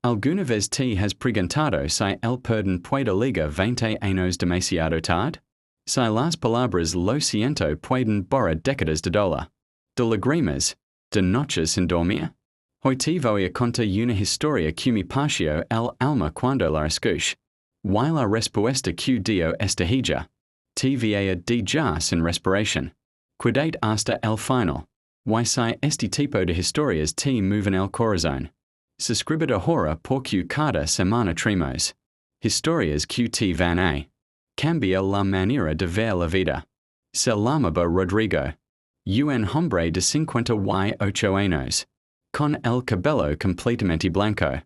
Alguna vez te has preguntado si el perdón puede ligar 20 años demasiado tarde? Si las palabras lo siento pueden borrar décadas de dolor, de lágrimas, de noches sin dormir? Hoy te voy a contar una historia que me pareció el alma cuando la escuché. Y la respuesta que dio esta hija. Te voy de ya sin respiración. Quédate hasta el final. Y si este tipo de historias te mueven el corazón. Suscríbete ahora porque cada semana traemos historias que te van a cambiar la manera de ver la vida. Se llama Rodrigo. Un hombre de 58 años. Con el cabello completamente blanco.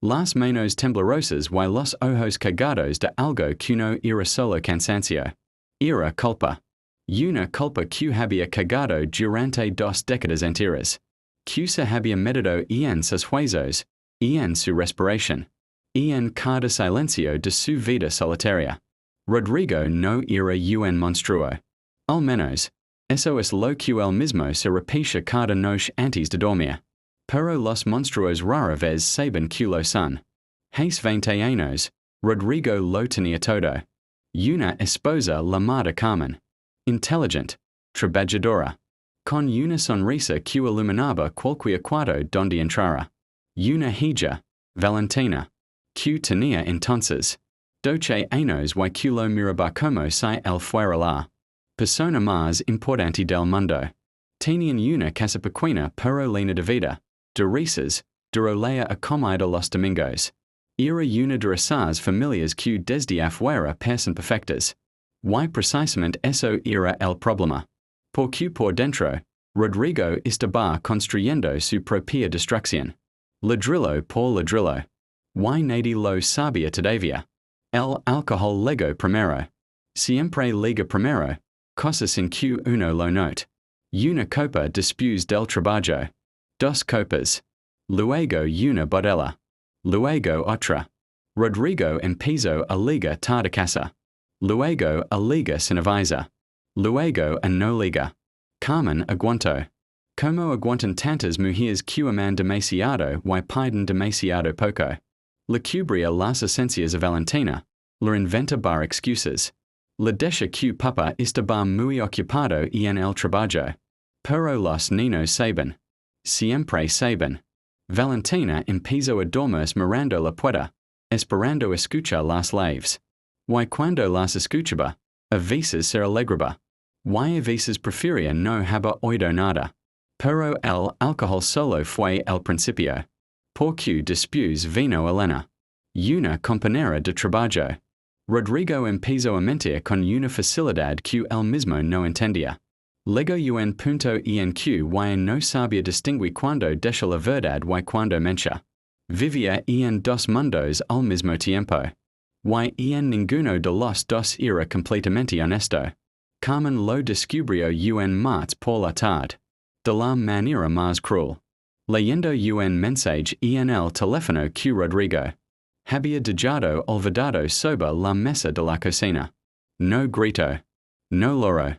Las manos temblorosas y los ojos cagados de algo que no era solo cansancio. Era culpa. Una culpa que había cagado durante 2 décadas enteras. Que se había metido en sus huesos, en su respiración, en cada silencio de su vida solitaria. Rodrigo no era un monstruo. Al menos, eso es lo que él mismo se repite cada noche antes de dormir. Pero los monstruos rara vez saben que lo son. Hace 20 años, Rodrigo lo tenía todo. Una esposa llamada Carmen. Inteligente, trabajadora. Con una sonrisa que iluminaba cualquier cuarto donde entrara. Una hija, Valentina. Que tenía entonces 12 años y que lo miraba como si él fuera la persona más importante del mundo. Tenían una casa pequeña pero llena de vida, de risas, de rolea a comida los domingos. Era una de esas familias que desde afuera parecen perfectas. Y precisamente eso era el problema. Porque por dentro, Rodrigo estaba construyendo su propia destrucción. Ladrillo por ladrillo. Y nadie lo sabía todavía. El alcohol llegó primero. Siempre llega primero, cosas en que uno lo note. Una copa después del trabajo. 2 copas. Luego una botella. Luego otra. Rodrigo empezó a ligar tarde casa. Luego a liga sin aviso. Luego a no liga. Carmen aguantó. Como aguantan tantas mujeres que aman demasiado y piden demasiado poco. La cubría las esencias a Valentina. La inventa bar excusas. La deja que papa estaba muy ocupado en el trabajo. Pero los niños saben. Siempre saben. Valentina empezó a dormir mirando la puerta, esperando escuchar las llaves. Y cuando las escuchaba, a veces se alegraba. Y a veces prefería no haber oído nada. Pero el alcohol solo fue el principio. Porque después vino Elena. Una compañera de trabajo. Rodrigo empezó a mentir con una facilidad que él mismo no entendía. Llegó un punto en que y no sabía distinguir cuando deja la verdad y cuando mencha. Vivía en 2 mundos al mismo tiempo. Y en ninguno de los dos era completamente honesto. Carmen lo descubrió un martes por la tarde. De la manera más cruel. Leyendo un mensaje en el teléfono que Rodrigo había dejado olvidado sobre la mesa de la cocina. No grito. No loro.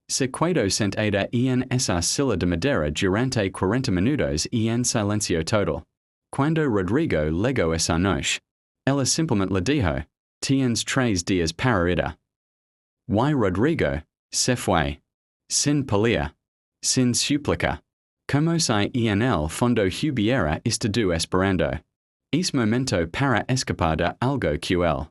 Se quedó sentada en esa silla de madera durante 40 minutos en silencio total. Cuando Rodrigo llegó esa noche, ella simplemente le dijo, tienes 3 días para irte. Y Rodrigo se fue. Sin pelea. Sin súplica. Como si en el fondo hubiera estado esperando. Es momento para escapar de algo que él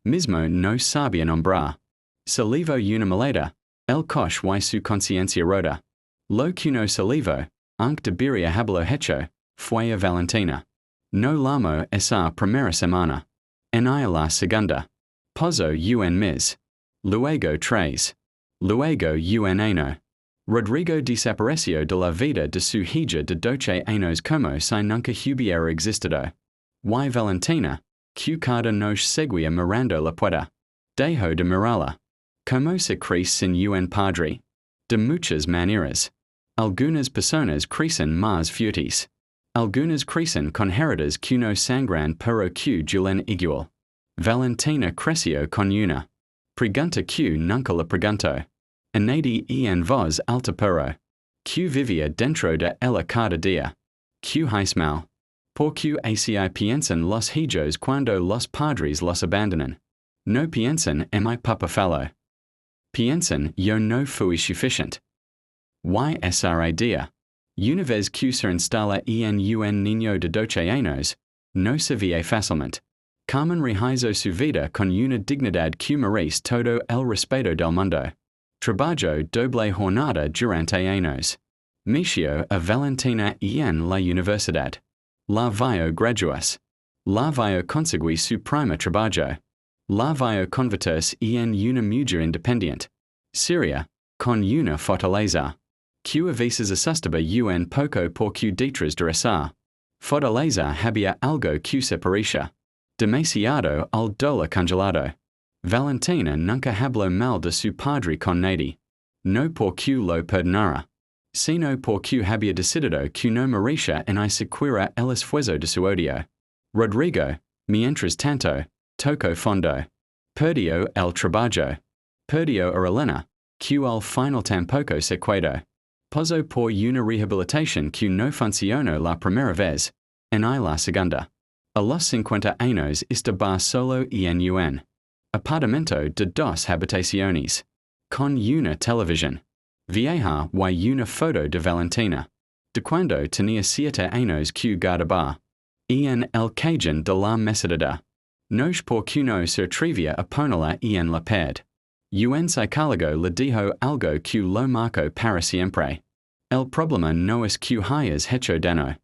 mismo no sabía nombrar. Se llevó una maleta. El coche y su conciencia rota. Lo que no se llevó, aunque debería haberlo hecho, fue a Valentina. No llamó esa primera semana. En la segunda. Posó un mes. Luego 3. Luego un año. Rodrigo desapareció de la vida de su hija de 12 años como si nunca hubiera existido. Y Valentina, que cada noche seguía mirando la puerta, dejó de mirarla. Como se crece sin un padre? De muchas maneras. Algunas personas crecen más fuertes. Algunas crecen con heridas que no sangran pero que duelen igual. Valentina creció con una pregunta que nunca la preguntó. A nadie en voz alta pero que vivía dentro de ella cada día. Que es mal. Porque aci piensan los hijos cuando los padres los abandonan. No piensan en mi papa fallo. Piensan yo no fui suficient. Y esa idea. Una vez que se instala en un niño de 12 años, no se ve fácilmente. Carmen rehizo su vida con una dignidad que merece todo el respeto del mundo. Trabajo doble jornada durante años. Misión a Valentina en la universidad. La vio graduarse. La vio conseguir su primer trabajo. La vio convertirse en una mujer independiente. Seria, con una fortaleza. Que a veces asusta un poco porque detrás de esa fortaleza había algo que se parecía demasiado al dolor congelado. Valentina nunca habló mal de su padre con nadie. No porque lo perdonara, sino porque había decidido que no merecía en siquiera el esfuerzo de su odio. Rodrigo, mientras tanto, tocó fondo. Perdió el trabajo. Perdió a Elena, que al final tampoco se quedó. Pasó por una rehabilitación que no funcionó la primera vez, en la segunda. A los 50 años estaba solo en un apartamento de 2 habitaciones, con una televisión vieja y una foto de Valentina, de cuando tenía 7 años que guardaba en el cajón de la mesada. No es porque no se atrevía a ponerla en la pared. Un psicólogo le dijo algo que lo marcó para siempre. El problema no es que hayas hecho daño.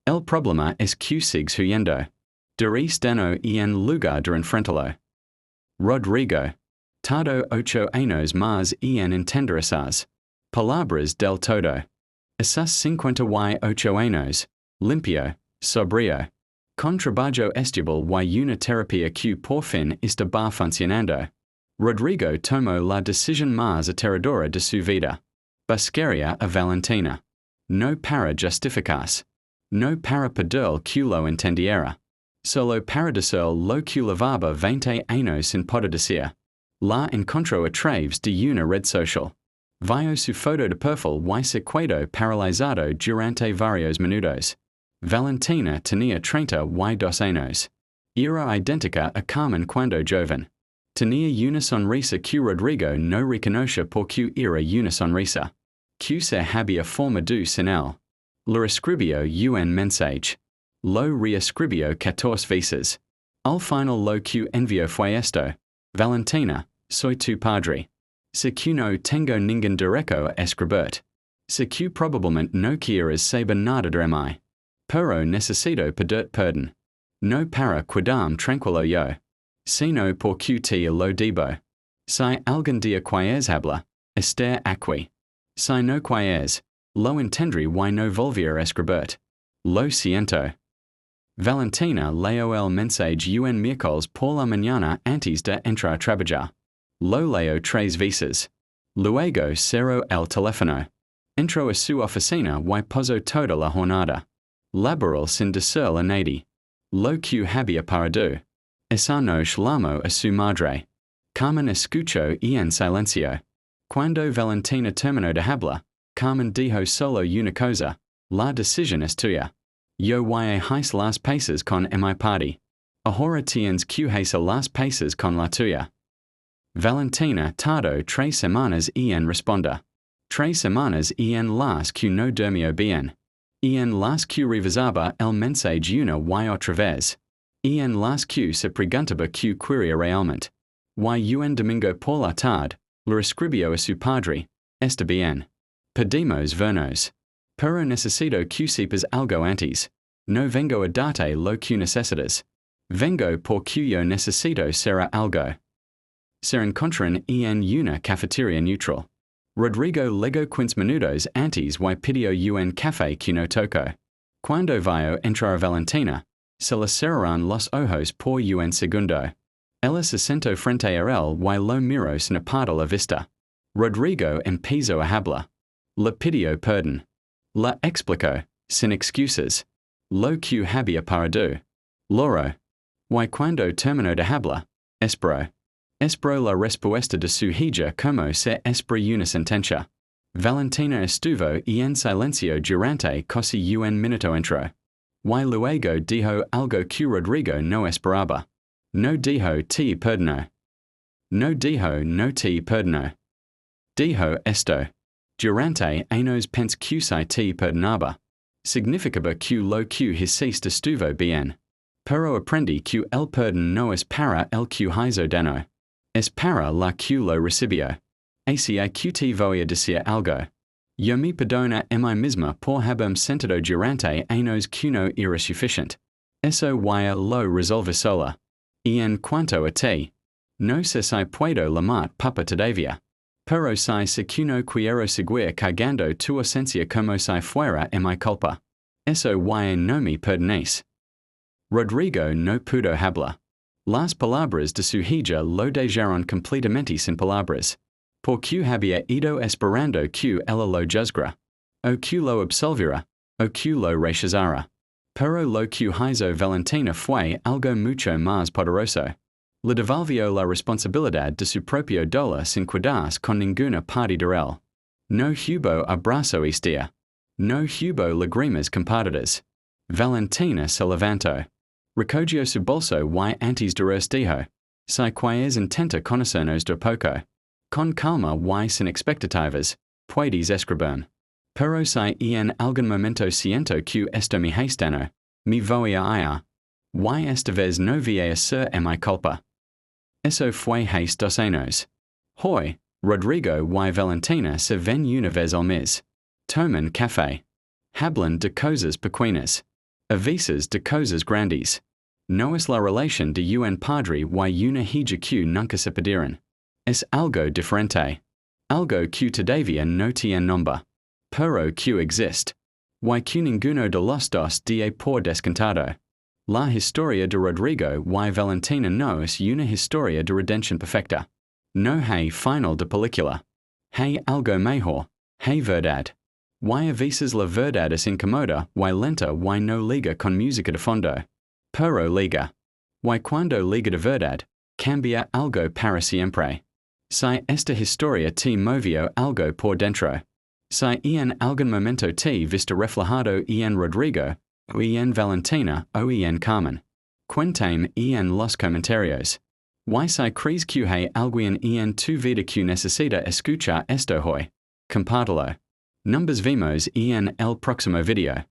El problema es que sigues huyendo. Diréis daño en lugar de enfrentarlo. Rodrigo. Tardó 8 años más en entender esas palabras del todo. Esas 58 años, limpio, sobrio, con trabajo estable y una terapia que por fin estaba funcionando. Rodrigo tomó la decisión más aterradora de su vida. Buscaría a Valentina. No para justificarse. No para pedir que lo entendiera. Solo para decir lo que llevaba 20 años sin poder decir. La encontró a través de una red social. Vio su foto de perfil y se quedó paralizado durante varios minutos. Valentina tenía 32 años. Era idéntica a Carmen cuando joven. Tenía una sonrisa que Rodrigo no reconoce porque era una sonrisa que se había formado sin él. Le escribió un mensaje. Lo reescribió 14 veces. Al final lo que envió fue esto. Valentina, soy tu padre. Sé que no tengo ningún derecho a escribirte. Sé que probablemente no quieres saber nada de mí. Pero necesito pedir perdón. No para quedarme tranquilo yo, sino porque te lo debo. Si algún día quieres hablar, estar aquí. Si no quieres, lo entendré y no volveré a escribirte. Lo siento. Valentina leyó el mensaje un miércoles por la mañana antes de entrar a trabajar. Lo leyó 3 veces. Luego cerró el teléfono. Entró a su oficina y pasó toda la jornada laboral sin decirle a nadie lo que había parado. Esa noche llamó a su madre. Carmen escuchó en silencio. Cuando Valentina terminó de hablar, Carmen dijo solo una cosa: la decisión es tuya. Yo voy a hacer las paces con mi party. Ahora tienes que hacer las paces con la tuya. Valentina tardó 3 semanas en responder. 3 semanas en las que no durmió bien. En las que revisaba el mensaje una y otra vez. En las que se preguntaba qué quería realmente. Y un domingo por la tarde, le escribió a su padre: está bien. Podemos vernos. Pero necesito que sepas algo antes. No vengo a darte lo que necesitas. Vengo porque yo necesito ser algo. Se encontraron en una cafetería neutral. Rodrigo llegó 15 minutos antes y pidió un café que no tocó. Cuando vio entrar Valentina, se le cerraron los ojos por un segundo. Ella se sentó frente a él y lo miró sin apartar la vista. Rodrigo empezó a hablar. Le pidió perdón. Le explicó, sin excusas, lo que había parado. Loro. Y cuando terminó de hablar, esperó. Esperó la respuesta de su hija como se espera una sentencia. Valentina estuvo en silencio durante casi un minuto. Entró. Y luego dijo algo que Rodrigo no esperaba. No dijo te perdono. No dijo no te perdono. Dijo esto. Durante años pensé que si te perdonaba. Significaba que lo que hiciste estuvo bien. Pero aprendí que el perdón no es para el que hizo daño. Es para la que lo recibió. Así que te voy a decir algo. Yo me perdona a mí misma por haberme sentido durante años que no era suficiente. Eso voy a lo resolver sola. Y en cuanto a ti, no sé si puedo llamar papa todavía. Pero si que no quiero seguir cargando tu ausencia como si fuera mi culpa. Eso voy a no me perdones. Rodrigo no pudo hablar. Las palabras de su hija lo dejaron completamente sin palabras. Porque había ido esperando que ella lo juzgara, o que lo absolviera, o que lo rechazara. Pero lo que hizo Valentina fue algo mucho más poderoso. Le devolvió la responsabilidad de su propio dolor sin cuidarse con ninguna parte de él. No hubo abrazo este día. No hubo lágrimas compartidas. Valentina se levantó. Recogió su bolso y antes de res dijo, si quieres intenta conocernos de poco. Con calma y sin expectativas, puedes escribirme. Pero si en algún momento siento que esto me hace me voy a ir. Y esta vez no voy a ser mi culpa. Eso fue hace 2 años. Hoy, Rodrigo y Valentina se ven una vez al mes. Toman café. Hablan de cosas pequeñas. A veces de cosas grandes. No es la relación de un padre y una hija que nunca se perdieron. Es algo diferente. Algo que todavía no tiene nombre. Pero que existe. Y que ninguno de los dos da por descontado. La historia de Rodrigo y Valentina no es una historia de redención perfecta. No hay final de película. Hay algo mejor. Hay verdad. Y a veces la verdad es incómoda y lenta y no liga con música de fondo. Pero liga. Y cuando liga de verdad, cambia algo para siempre. Si esta historia te movió algo por dentro. Si en algún momento te viste reflejado en Rodrigo, o en Valentina o en Carmen. Cuéntame en los comentarios. Y si crees que hay alguien en tu vida que necesita escuchar esto hoy, compártelo. Nos vemos en el próximo video.